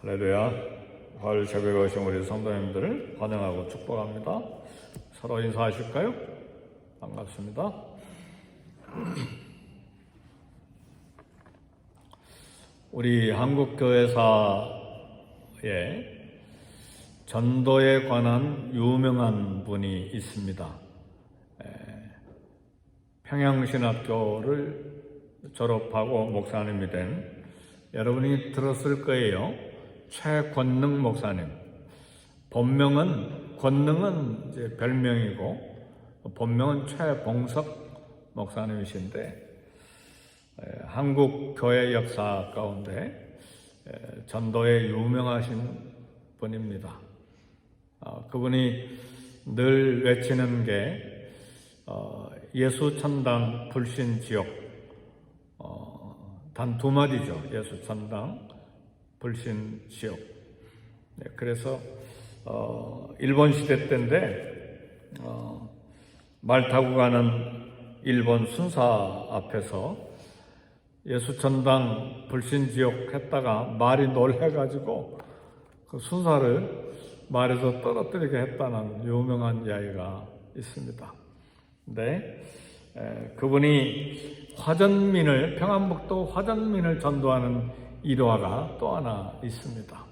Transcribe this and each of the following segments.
할렐루야. 화요일 새벽에 오신 우리 성도님들을 환영하고 축복합니다. 서로 인사하실까요? 반갑습니다. 우리 한국교회사에 전도에 관한 유명한 분이 있습니다. 평양신학교를 졸업하고 목사님이 된, 여러분이 들었을 거예요. 최권능 목사님. 본명은, 권능은 이제 별명이고 본명은 최봉석 목사님이신데, 한국 교회 역사 가운데 전도에 유명하신 분입니다. 그분이 늘 외치는 게 예수천당 불신지옥, 단 두 마디죠. 예수천당 불신지옥. 그래서 일본 시대 때인데 말 타고 가는 일본 순사 앞에서 예수천당 불신지옥 했다가 말이 놀래가지고 그 순사를 말에서 떨어뜨리게 했다는 유명한 이야기가 있습니다. 근데 그분이 화전민을, 평안북도 화전민을 전도하는 일화가 또 하나 있습니다.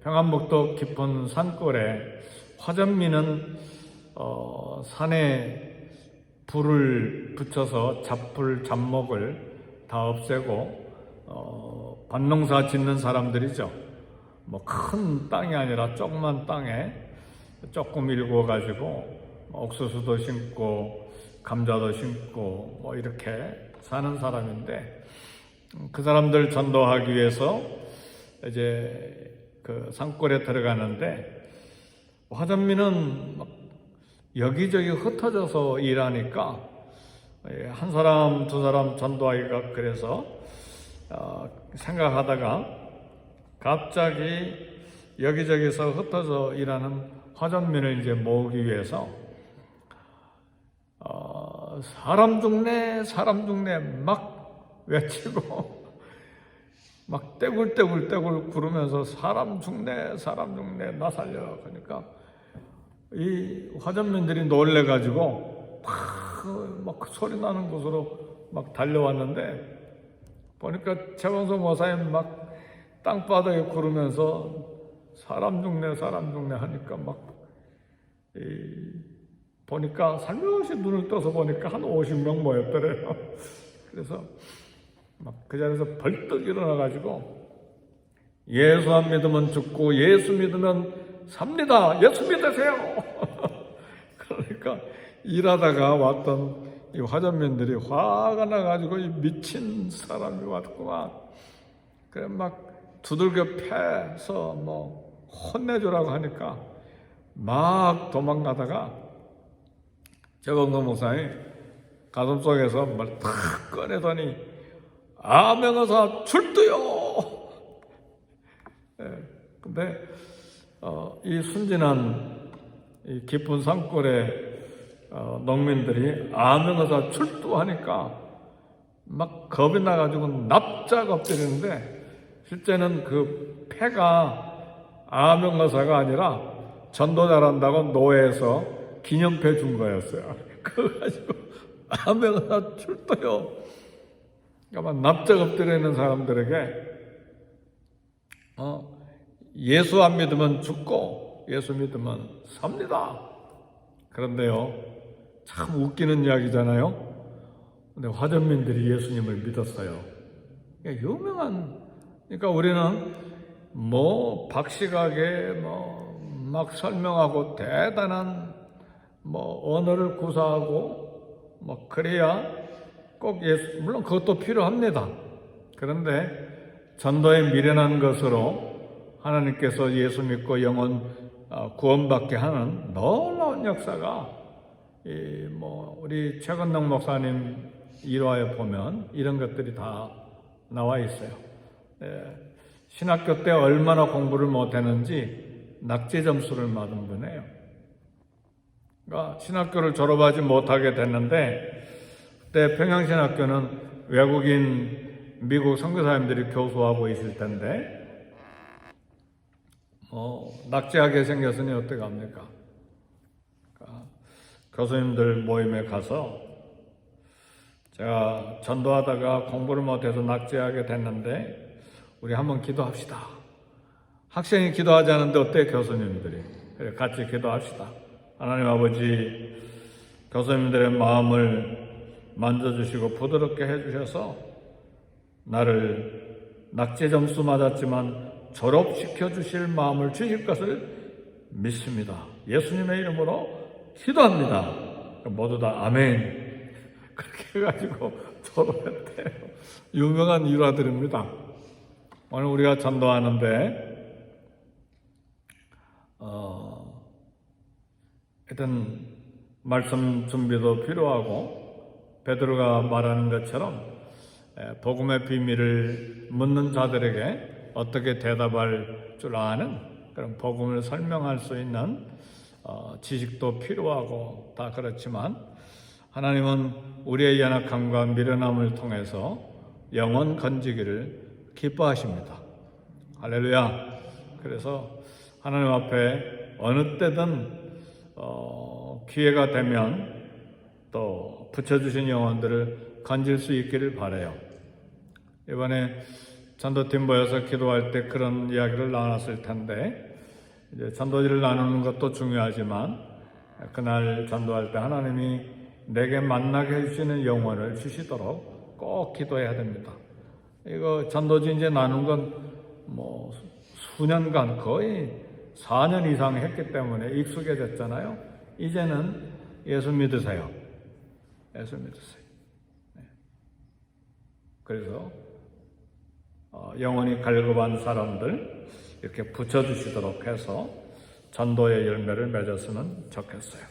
평안북도 깊은 산골에 화전민은 산에 불을 붙여서 잡풀, 잡목을 다 없애고 밭농사 짓는 사람들이죠. 뭐 큰 땅이 아니라 조그만 땅에 조금 일구어가지고 옥수수도 심고 감자도 심고 뭐 이렇게 사는 사람인데, 그 사람들 전도하기 위해서 이제 그 산골에 들어가는데, 화전민은 막 여기저기 흩어져서 일하니까 한 사람 두 사람 전도하기가 그래서 생각하다가 갑자기 여기저기서 흩어져 일하는 화전민을 이제 모으기 위해서 사람 죽네 막 외치고 막 떼굴떼굴 구르면서 사람 죽네 나 살려. 그러니까 이 화전민들이 놀래가지고 막 소리 나는 곳으로 막 달려왔는데, 보니까 최봉석 목사님 막 땅바닥에 구르면서 사람 죽네 하니까 보니까 살며시 눈을 떠서 보니까 한 50명 모였더래요. 그래서 막 그 자리에서 벌떡 일어나가지고 예수 안 믿으면 죽고 예수 믿으면 삽니다. 예수 믿으세요. 그러니까 일하다가 왔던 이 화전민들이 화가 나가지고 이 미친 사람이 왔구만. 그래 막 두들겨 패서 뭐 혼내주라고 하니까 막 도망가다가 최봉석 목사님 가슴속에서 말 탁 꺼내더니 아명어사 출두요. 근데 이 순진한 이 깊은 산골의 농민들이 아명어사 출두하니까 막 겁이 나가지고 납작 엎드리는데, 실제는 그 패가 아명어사가 아니라 전도 잘한다고 노예에서 기념패 준 거였어요. 그거 가지고 아명어사 출두요. 그러니까 납작 엎드려 있는 사람들에게 예수 안 믿으면 죽고 예수 믿으면 삽니다. 그런데요, 참 웃기는 이야기잖아요. 근데 화전민들이 예수님을 믿었어요. 그러니까 우리는 뭐 박식하게 막 설명하고 대단한 언어를 구사하고 그래야 꼭 예수, 물론 그것도 필요합니다. 그런데 전도에 미련한 것으로 하나님께서 예수 믿고 영혼 구원받게 하는 놀라운 역사가 우리 최건능 목사님 일화에 보면 이런 것들이 다 나와 있어요. 신학교 때 얼마나 공부를 못했는지 낙제 점수를 받은 분이에요. 그러니까 신학교를 졸업하지 못하게 됐는데, 그때 평양신학교는 외국인 미국 선교사님들이 교수하고 있을 텐데 낙지하게 생겼으니 어떡합니까? 그러니까 교수님들 모임에 가서 제가 전도하다가 공부를 못해서 낙지하게 됐는데 우리 한번 기도합시다. 학생이 기도하지 않는데 어때 교수님들이? 그래 같이 기도합시다. 하나님 아버지 교수님들의 마음을 만져주시고 부드럽게 해주셔서 나를 낙제 점수 맞았지만 졸업시켜 주실 마음을 주실 것을 믿습니다. 예수님의 이름으로 기도합니다. 모두 다 아멘. 그렇게 해가지고 졸업했대요. 유명한 일화들입니다. 오늘 우리가 전도하는데 일단 말씀 준비도 필요하고 베드로가 말하는 것처럼 복음의 비밀을 묻는 자들에게 어떻게 대답할 줄 아는 그런 복음을 설명할 수 있는 지식도 필요하고 다 그렇지만 하나님은 우리의 연약함과 미련함을 통해서 영혼 건지기를 기뻐하십니다. 할렐루야. 그래서 하나님 앞에 어느 때든 기회가 되면 또 붙여주신 영혼들을 건질 수 있기를 바라요. 이번에 전도팀 모여서 기도할 때 그런 이야기를 나눴을 텐데 이제 전도지를 나누는 것도 중요하지만 그날 전도할 때 하나님이 내게 만나게 해주시는 영혼을 주시도록 꼭 기도해야 됩니다. 이거 전도지 이제 나눈 건 수년간 거의 4년 이상 했기 때문에 익숙해졌잖아요. 이제는 예수 믿으세요. 예수 믿으세요. 그래서 영혼이 갈급한 사람들 이렇게 붙여주시도록 해서 전도의 열매를 맺었으면 좋겠어요.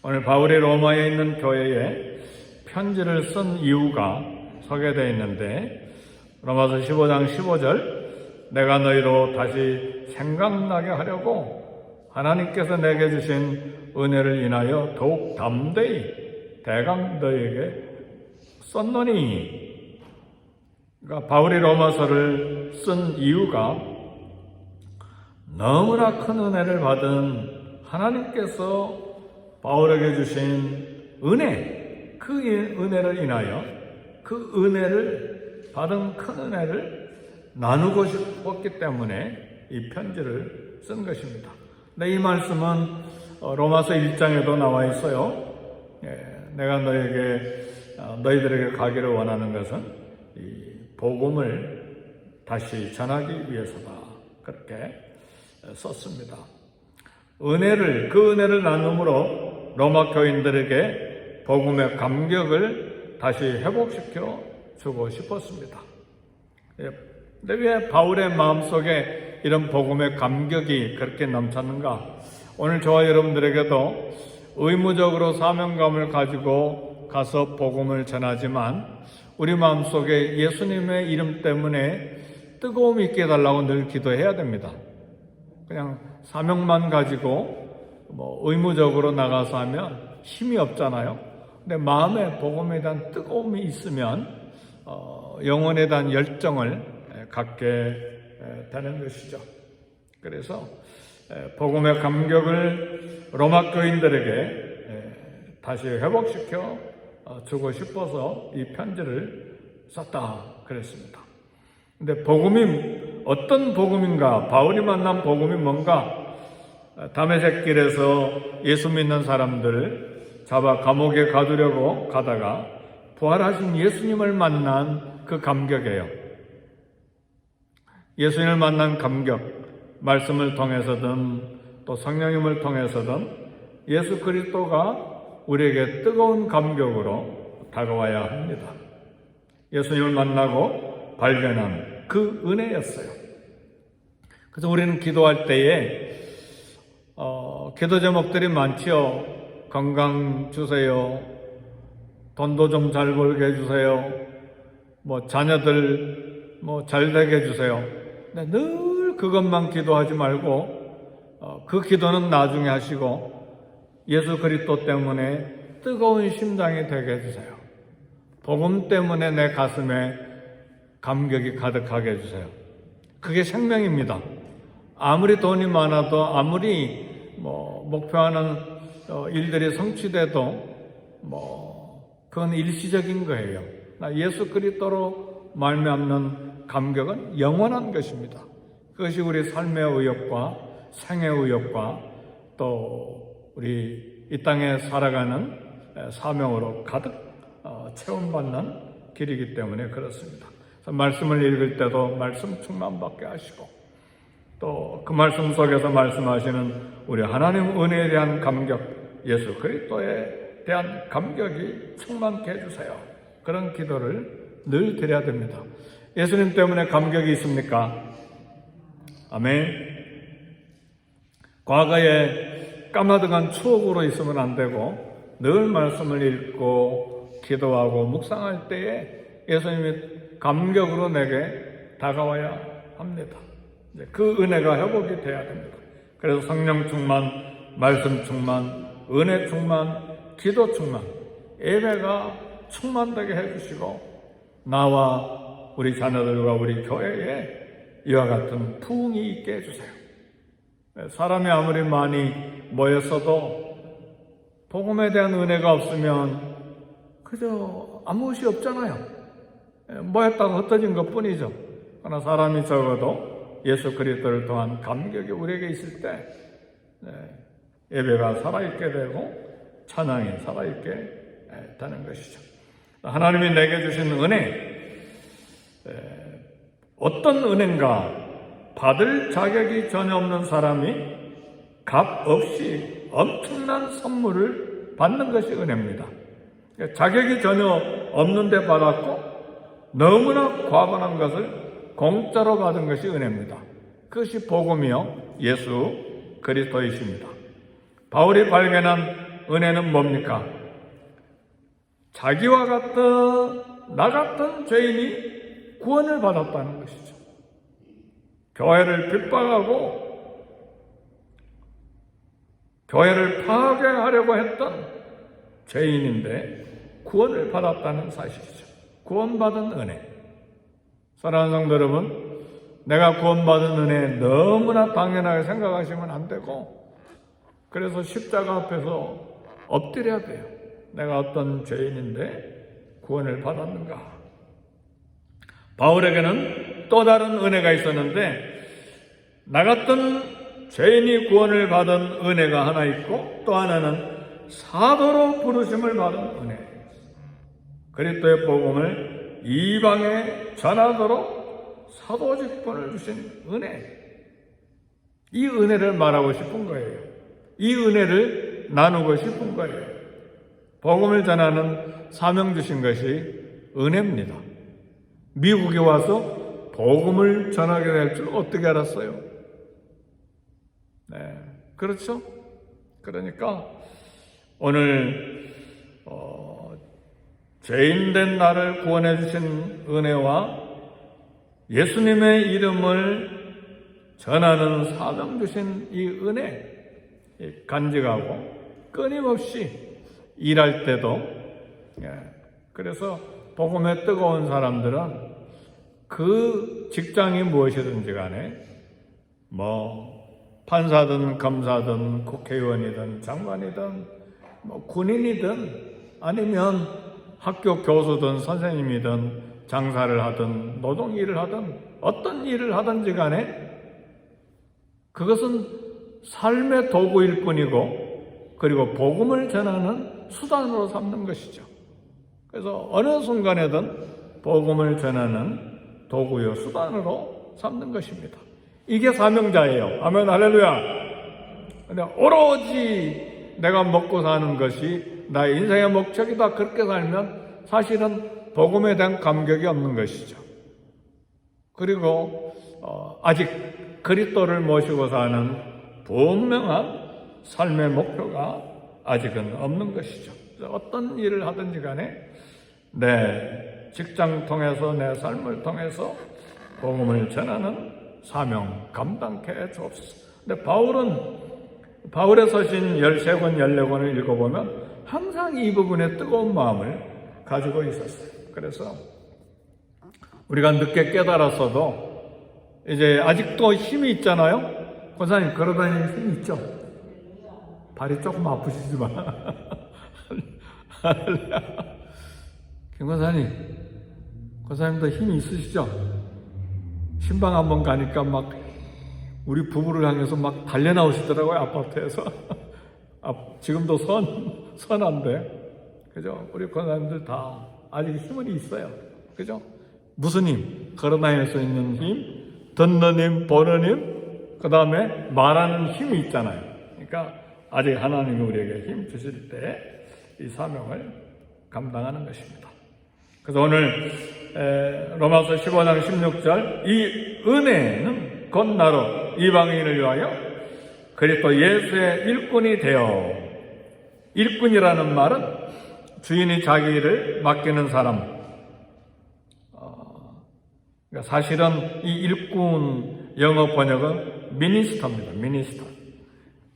오늘 바울이 로마에 있는 교회에 편지를 쓴 이유가 소개되어 있는데 로마서 15장 15절 내가 너희로 다시 생각나게 하려고 하나님께서 내게 주신 은혜를 인하여 더욱 담대히 대강 너희에게 썼노니. 그러니까 바울이 로마서를 쓴 이유가 너무나 큰 은혜를 받은 하나님께서 바울에게 주신 은혜, 그 은혜를 인하여 그 은혜를 받은 큰 은혜를 나누고 싶었기 때문에 이 편지를 쓴 것입니다. 근데 이 말씀은 로마서 1장에도 나와 있어요. 내가 너희들에게 가기를 원하는 것은 이 복음을 다시 전하기 위해서다. 그렇게 썼습니다. 그 은혜를 나눔으로 로마 교인들에게 복음의 감격을 다시 회복시켜 주고 싶었습니다. 근데 왜 바울의 마음속에 이런 복음의 감격이 그렇게 넘쳤는가? 오늘 저와 여러분들에게도 의무적으로 사명감을 가지고 가서 복음을 전하지만 우리 마음속에 예수님의 이름 때문에 뜨거움이 있게 해달라고 늘 기도해야 됩니다. 그냥 사명만 가지고 의무적으로 나가서 하면 힘이 없잖아요. 근데 마음에 복음에 대한 뜨거움이 있으면 영혼에 대한 열정을 갖게 되는 것이죠. 그래서 복음의 감격을 로마 교인들에게 다시 회복시켜 주고 싶어서 이 편지를 썼다 그랬습니다. 근데 복음이 어떤 복음인가? 바울이 만난 복음이 뭔가? 다메섹 길에서 예수 믿는 사람들 잡아 감옥에 가두려고 가다가 부활하신 예수님을 만난 그 감격이에요. 예수님을 만난 감격, 말씀을 통해서든 또 성령님을 통해서든 예수 그리스도가 우리에게 뜨거운 감격으로 다가와야 합니다. 예수님을 만나고 발견한 그 은혜였어요. 그래서 우리는 기도할 때에 기도 제목들이 많지요. 건강 주세요. 돈도 좀 잘 벌게 해주세요. 자녀들 잘 되게 해주세요. 근데 늘 그것만 기도하지 말고 그 기도는 나중에 하시고 예수 그리스도 때문에 뜨거운 심장이 되게 해주세요. 복음 때문에 내 가슴에 감격이 가득하게 해주세요. 그게 생명입니다. 아무리 돈이 많아도 아무리 목표하는 일들이 성취돼도 그건 일시적인 거예요. 예수 그리스도로 말미암는 감격은 영원한 것입니다. 그것이 우리 삶의 의욕과 생의 의욕과 또 우리 이 땅에 살아가는 사명으로 가득 체험받는 길이기 때문에 그렇습니다. 그래서 말씀을 읽을 때도 말씀 충만받게 하시고 또 그 말씀 속에서 말씀하시는 우리 하나님 은혜에 대한 감격, 예수 그리스도에 대한 감격이 충만케 해주세요. 그런 기도를 늘 드려야 됩니다. 예수님 때문에 감격이 있습니까? 아멘. 과거에 까마득한 추억으로 있으면 안 되고 늘 말씀을 읽고 기도하고 묵상할 때에 예수님이 감격으로 내게 다가와야 합니다. 그 은혜가 회복이 돼야 됩니다. 그래서 성령 충만, 말씀 충만, 은혜 충만, 기도 충만, 예배가 충만되게 해주시고 나와 우리 자녀들과 우리 교회에 이와 같은 부흥이 있게 해주세요. 사람이 아무리 많이 모였어도 복음에 대한 은혜가 없으면 그저 아무 것이 없잖아요. 모였다가 흩어진 것뿐이죠. 그러나 사람이 적어도 예수 그리스도를 통한 감격이 우리에게 있을 때 예배가 살아있게 되고 찬양이 살아있게 되는 것이죠. 하나님이 내게 주신 은혜, 어떤 은혜인가? 받을 자격이 전혀 없는 사람이 값 없이 엄청난 선물을 받는 것이 은혜입니다. 자격이 전혀 없는데 받았고 너무나 과분한 것을 공짜로 받은 것이 은혜입니다. 그것이 복음이요 예수 그리스도이십니다. 바울이 발견한 은혜는 뭡니까? 자기와 같은 나 같은 죄인이 구원을 받았다는 것이죠. 교회를 핍박하고 교회를 파괴하려고 했던 죄인인데 구원을 받았다는 사실이죠. 구원받은 은혜. 사랑하는 성도 여러분, 내가 구원받은 은혜 너무나 당연하게 생각하시면 안 되고 그래서 십자가 앞에서 엎드려야 돼요. 내가 어떤 죄인인데 구원을 받았는가? 바울에게는 또 다른 은혜가 있었는데 나 같은 죄인이 구원을 받은 은혜가 하나 있고 또 하나는 사도로 부르심을 받은 은혜. 그리스도의 복음을 이방에 전하도록 사도 직분을 주신 은혜. 이 은혜를 말하고 싶은 거예요. 이 은혜를 나누고 싶은 거예요. 복음을 전하는 사명 주신 것이 은혜입니다. 미국에 와서 복음을 전하게 될 줄 어떻게 알았어요? 네, 그렇죠? 그러니까 오늘 죄인된 나를 구원해 주신 은혜와 예수님의 이름을 전하는 사명 주신 이 은혜 간직하고 끊임없이 일할 때도 그래서 복음에 뜨거운 사람들은 그 직장이 무엇이든지 간에 판사든 검사든 국회의원이든 장관이든 군인이든 아니면 학교 교수든 선생님이든 장사를 하든 노동 일을 하든 어떤 일을 하든지 간에 그것은 삶의 도구일 뿐이고 그리고 복음을 전하는 수단으로 삼는 것이죠. 그래서 어느 순간에든 복음을 전하는 도구요 수단으로 삼는 것입니다. 이게 사명자예요. 아멘 할렐루야. 근데 오로지 내가 먹고 사는 것이 나의 인생의 목적이다 그렇게 살면 사실은 복음에 대한 감격이 없는 것이죠. 그리고 아직 그리스도를 모시고 사는 분명한 삶의 목표가 아직은 없는 것이죠. 어떤 일을 하든지 간에 내 직장 통해서 내 삶을 통해서 복음을 전하는 사명 감당케 해주옵소서. 근데 바울의 서신 13권, 14권을 읽어보면 항상 이 부분에 뜨거운 마음을 가지고 있었어요. 그래서 우리가 늦게 깨달았어도 이제 아직도 힘이 있잖아요. 권사님 걸어다니는 힘이 있죠. 발이 조금 아프시지만 김 권사님도 힘이 있으시죠? 신방 한번 가니까 막 우리 부부를 향해서 막 달려 나오시더라고요, 아파트에서. 지금도 선한데, 그죠? 우리 권사님들 다 아직 힘은 있어요. 그죠? 무슨 힘? 걸어다닐 수 있는 힘, 듣는 힘, 보는 힘, 그 다음에 말하는 힘이 있잖아요. 그러니까 아직 하나님이 우리에게 힘 주실 때 이 사명을 감당하는 것입니다. 그래서 오늘 로마서 15장 16절, 이 은혜는 곧 나로 이방인을 위하여 그리스도 예수의 일꾼이 되어, 일꾼이라는 말은 주인이 자기를 맡기는 사람, 그러니까 사실은 이 일꾼 영어 번역은 미니스터입니다. 미니스터.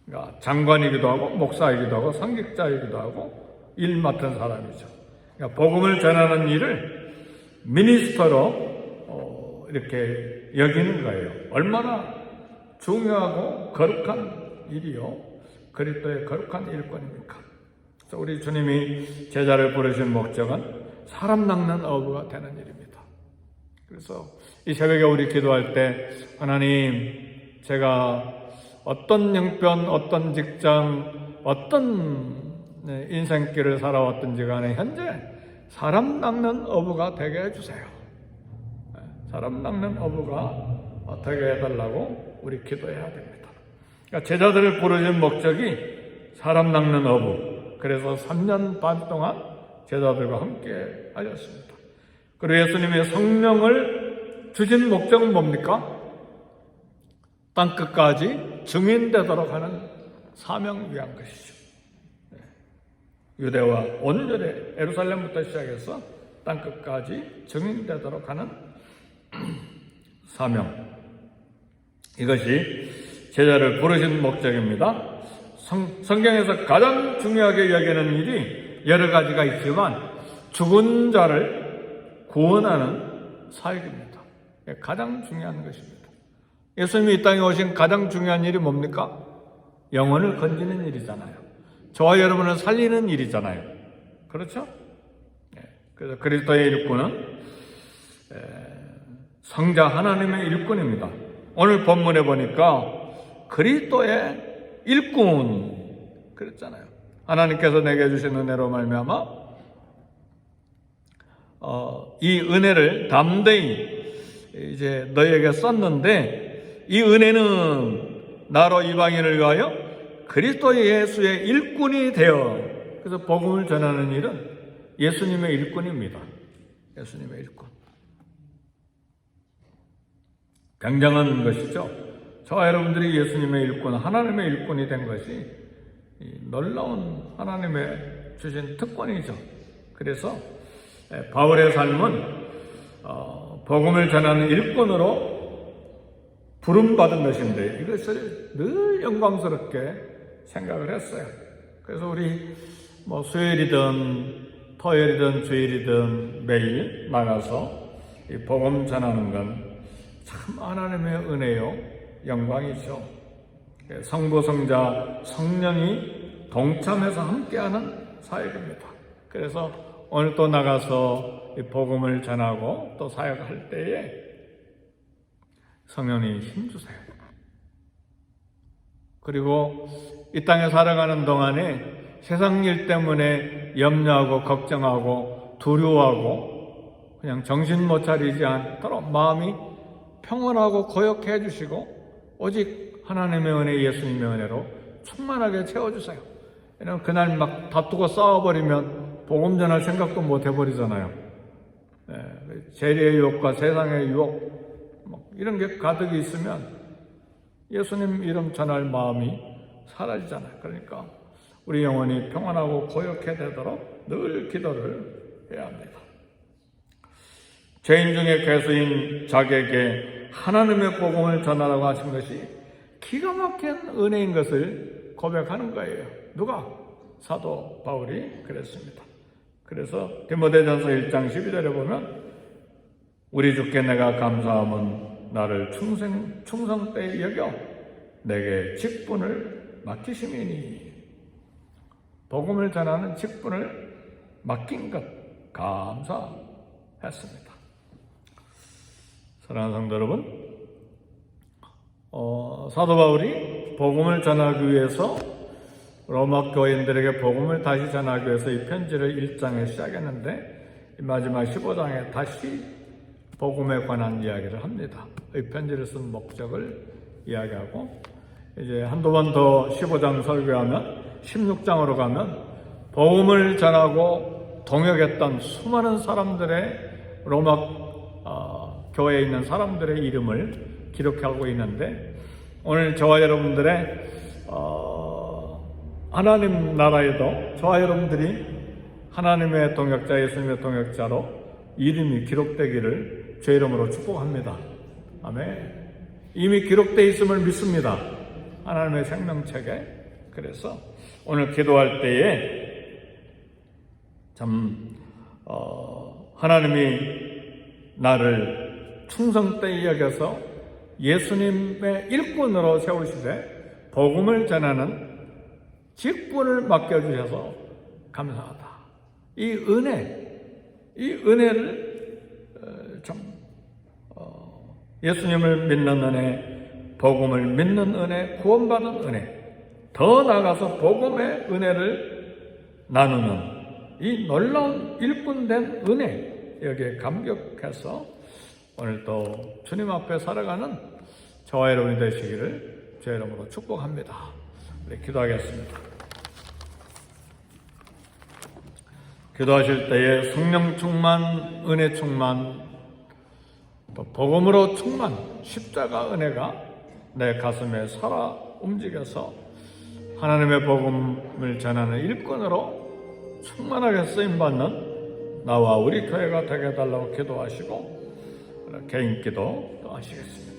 그러니까 장관이기도 하고 목사이기도 하고 성직자이기도 하고 일 맡은 사람이죠. 그러니까 복음을 전하는 일을 미니스터로 이렇게 여기는 거예요. 얼마나 중요하고 거룩한 일이요, 그리스도의 거룩한 일꾼입니까? 그래서 우리 주님이 제자를 부르신 목적은 사람 낚는 어부가 되는 일입니다. 그래서 이 새벽에 우리 기도할 때, 하나님, 제가 어떤 형편, 어떤 직장, 어떤 인생길을 살아왔든지 간에 현재 사람 낚는 어부가 되게 해주세요. 사람 낚는 어부가 되게 해달라고 우리 기도해야 됩니다. 그러니까 제자들을 부르신 목적이 사람 낚는 어부. 그래서 3년 반 동안 제자들과 함께 하셨습니다. 그리고 예수님의 성령을 주신 목적은 뭡니까? 땅끝까지 증인되도록 하는 사명을 위한 것이죠. 유대와 온 유대, 예루살렘부터 시작해서 땅끝까지 증인되도록 하는 사명. 이것이 제자를 부르신 목적입니다. 성경에서 가장 중요하게 여기는 일이 여러 가지가 있지만 죽은 자를 구원하는 사역입니다. 가장 중요한 것입니다. 예수님이 이 땅에 오신 가장 중요한 일이 뭡니까? 영혼을 건지는 일이잖아요. 저와 여러분을 살리는 일이잖아요. 그렇죠? 그래서 그리스도의 일꾼은 성자 하나님의 일꾼입니다. 오늘 본문에 보니까 그리스도의 일꾼 그랬잖아요. 하나님께서 내게 주신 은혜로 말미암아 이 은혜를 담대히 이제 너희에게 썼는데, 이 은혜는 나로 이방인을 위하여 그리스도 예수의 일꾼이 되어, 그래서 복음을 전하는 일은 예수님의 일꾼입니다. 예수님의 일꾼. 굉장한 것이죠. 저와 여러분들이 예수님의 일꾼, 하나님의 일꾼이 된 것이 놀라운 하나님의 주신 특권이죠. 그래서 바울의 삶은 복음을 전하는 일꾼으로 부름받은 것인데, 이것을 늘 영광스럽게 생각을 했어요. 그래서 우리 수요일이든 토요일이든 주일이든 매일 나가서 이 복음 전하는 건 참 하나님의 은혜요, 영광이죠. 성부, 성자, 성령이 동참해서 함께하는 사역입니다. 그래서 오늘 또 나가서 이 복음을 전하고 또 사역할 때에 성령님 힘주세요. 그리고 이 땅에 살아가는 동안에 세상 일 때문에 염려하고 걱정하고 두려워하고 그냥 정신 못 차리지 않도록 마음이 평온하고 고요케 해주시고, 오직 하나님의 은혜, 예수님의 은혜로 충만하게 채워주세요. 왜냐하면 그날 막 다투고 싸워버리면 복음 전할 생각도 못 해버리잖아요. 재리의 유혹과 세상의 유혹 이런 게 가득히 있으면 예수님 이름 전할 마음이 사라지잖아요. 그러니까 우리 영혼이 평안하고 고요케 되도록 늘 기도를 해야 합니다. 죄인 중에 괴수인 자기에게 하나님의 복음을 전하라고 하신 것이 기가 막힌 은혜인 것을 고백하는 거예요. 누가? 사도 바울이 그랬습니다. 그래서 디모데전서 1장 12절에 보면 우리 주께 내가 감사함은 나를 충성되이 여겨 내게 직분을 맡기심이니. 복음을 전하는 직분을 맡긴 것 감사했습니다. 사랑하는 성도 여러분, 사도 바울이 복음을 전하기 위해서 로마 교인들에게 복음을 다시 전하기 위해서 이 편지를 1장에 시작했는데 마지막 15장에 다시 복음에 관한 이야기를 합니다. 이 편지를 쓴 목적을 이야기하고 이제 한두 번 더 15장 설교하면 16장으로 가면 복음을 전하고 동역했던 수많은 사람들의 로마 교회에 있는 사람들의 이름을 기록하고 있는데 오늘 저와 여러분들의 하나님 나라에도 저와 여러분들이 하나님의 동역자, 예수님의 동역자로 이름이 기록되기를 주의 이름으로 축복합니다. 아멘. 이미 기록되어 있음을 믿습니다. 하나님의 생명책에. 그래서 오늘 기도할 때에 참 하나님이 나를 충성되이 여겨서 예수님의 일꾼으로 세우시되 복음을 전하는 직분을 맡겨주셔서 감사하다. 이 은혜를 참 예수님을 믿는 은혜, 복음을 믿는 은혜, 구원받은 은혜, 더 나아가서 복음의 은혜를 나누는 이 놀라운 일꾼된 은혜, 여기에 감격해서 오늘도 주님 앞에 살아가는 저와 여러분이 되시기를 주의 이름으로 축복합니다. 네, 기도하겠습니다. 기도하실 때에 성령 충만, 은혜 충만, 또 복음으로 충만, 십자가 은혜가 내 가슴에 살아 움직여서 하나님의 복음을 전하는 일꾼으로 충만하게 쓰임받는 나와 우리 교회가 되게 해달라고 기도하시고 개인 기도 또 하시겠습니다.